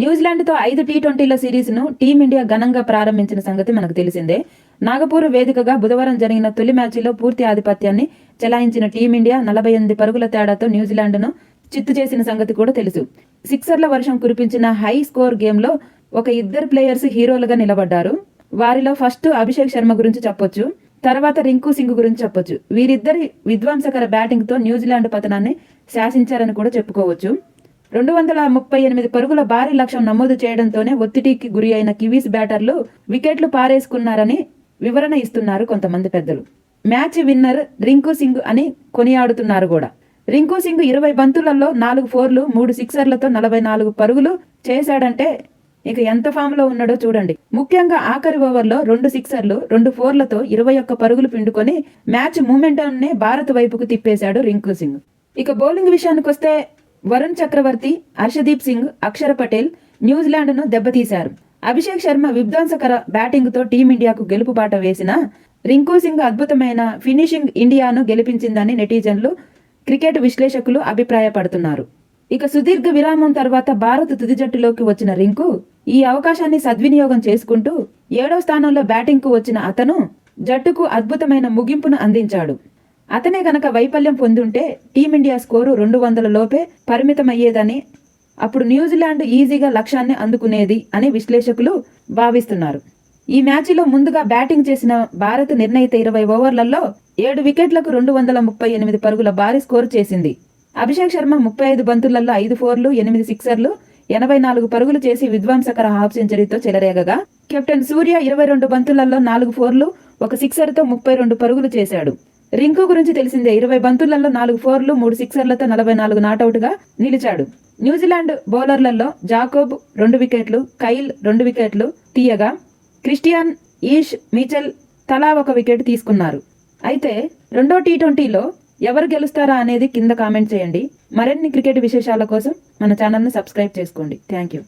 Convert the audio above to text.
న్యూజిలాండ్తో 5 టీ20ల సిరీస్ను టీమిండియా ఘనంగా ప్రారంభించిన సంగతి మనకు తెలిసిందే. నాగపూర్ వేదికగా బుధవారం జరిగిన తొలి మ్యాచ్లో పూర్తి ఆధిపత్యాన్ని చెలాయించిన టీమిండియా 48 పరుగుల తేడాతో న్యూజిలాండ్ను చిత్తు చేసిన సంగతి కూడా తెలుసు. సిక్సర్ల వర్షం కురిపించిన హై స్కోర్ గేమ్లో ఒక ఇద్దరు ప్లేయర్స్ హీరోలుగా నిలబడ్డారు. వారిలో ఫస్ట్ అభిషేక్ శర్మ గురించి చెప్పొచ్చు, తర్వాత రింకు సింగ్ గురించి చెప్పొచ్చు. వీరిద్దరి విధ్వంసకర బ్యాటింగ్తో న్యూజిలాండ్ పతనాన్ని శాసించారని కూడా చెప్పుకోవచ్చు. 238 పరుగుల భారీ లక్ష్యం నమోదు చేయడంతోనే ఒత్తిడికి గురి అయిన కివీస్ బ్యాటర్లు వికెట్లు పారేసుకున్నారని వివరణ ఇస్తున్నారు కొంతమంది పెద్దలు. మ్యాచ్ విన్నర్ రింకు సింగ్ అని కొనియాడుతున్నారు కూడా. రింకు సింగ్ 20 బంతులలో 4 ఫోర్లు 3 సిక్సర్లతో 44 పరుగులు చేశాడంటే ఇక ఎంత ఫామ్లో ఉన్నాడో చూడండి. ముఖ్యంగా ఆఖరి ఓవర్లో 2 సిక్సర్లు 2 ఫోర్లతో 21 పరుగులు పిండుకొని మ్యాచ్ మూమెంటాన్ని భారత్ వైపుకు తిప్పేశాడు రింకు సింగ్. ఇక బౌలింగ్ విషయానికి వస్తే వరుణ్ చక్రవర్తి, హర్షదీప్ సింగ్, అక్షర్ పటేల్ న్యూజిలాండ్ను దెబ్బతీశారు. అభిషేక్ శర్మ విధ్వంసకర బ్యాటింగ్తో టీమిండియాకు గెలుపు బాట వేసిన రింకు సింగ్ అద్భుతమైన ఫినిషింగ్ ఇండియాను గెలిపించిందని నెటిజన్లు, క్రికెట్ విశ్లేషకులు అభిప్రాయపడుతున్నారు. ఇక సుదీర్ఘ విరామం తర్వాత భారత్ తుది జట్టులోకి వచ్చిన రింకు ఈ అవకాశాన్ని సద్వినియోగం చేసుకుంటూ 7వ స్థానంలో బ్యాటింగ్కు వచ్చిన అతను జట్టుకు అద్భుతమైన ముగింపును అందించాడు. అతనే గనక వైఫల్యం పొందుంటే టీమిండియా స్కోరు 200 లోపే పరిమితమయ్యేదని, అప్పుడు న్యూజిలాండ్ ఈజీగా లక్ష్యాన్ని అందుకునేది అని విశ్లేషకులు భావిస్తున్నారు. ఈ మ్యాచ్లో ముందుగా బ్యాటింగ్ చేసిన భారత్ నిర్ణయిత 20 ఓవర్లలో 7 వికెట్లకు 238 పరుగుల భారీ స్కోరు చేసింది. అభిషేక్ శర్మ 35 బంతులలో 5 ఫోర్లు 8 సిక్సర్లు 84 పరుగులు చేసి విధ్వంసకర హాఫ్ సెంచరీతో చెలరేగగా, కెప్టెన్ సూర్య 22 బంతులలో 4 ఫోర్లు 1 సిక్సర్తో 32 పరుగులు చేశాడు. రింకు గురించి తెలిసిందే. 20 బంతులలో 4 ఫోర్లు 3 సిక్సర్లతో 44 నాటౌట్గా నిలిచాడు. న్యూజిలాండ్ బౌలర్లలో జాకోబ్ 2 వికెట్లు, కైల్ 2 వికెట్లు తీయగా క్రిస్టియన్, ఈష్, మిచెల్ తలా 1 వికెట్ తీసుకున్నారు. అయితే రెండో టీ20లో ఎవరు గెలుస్తారా అనేది కింద కామెంట్ చేయండి. మరిన్ని క్రికెట్ విశేషాల కోసం మన ఛానల్ని సబ్స్క్రైబ్ చేసుకోండి. Thank you.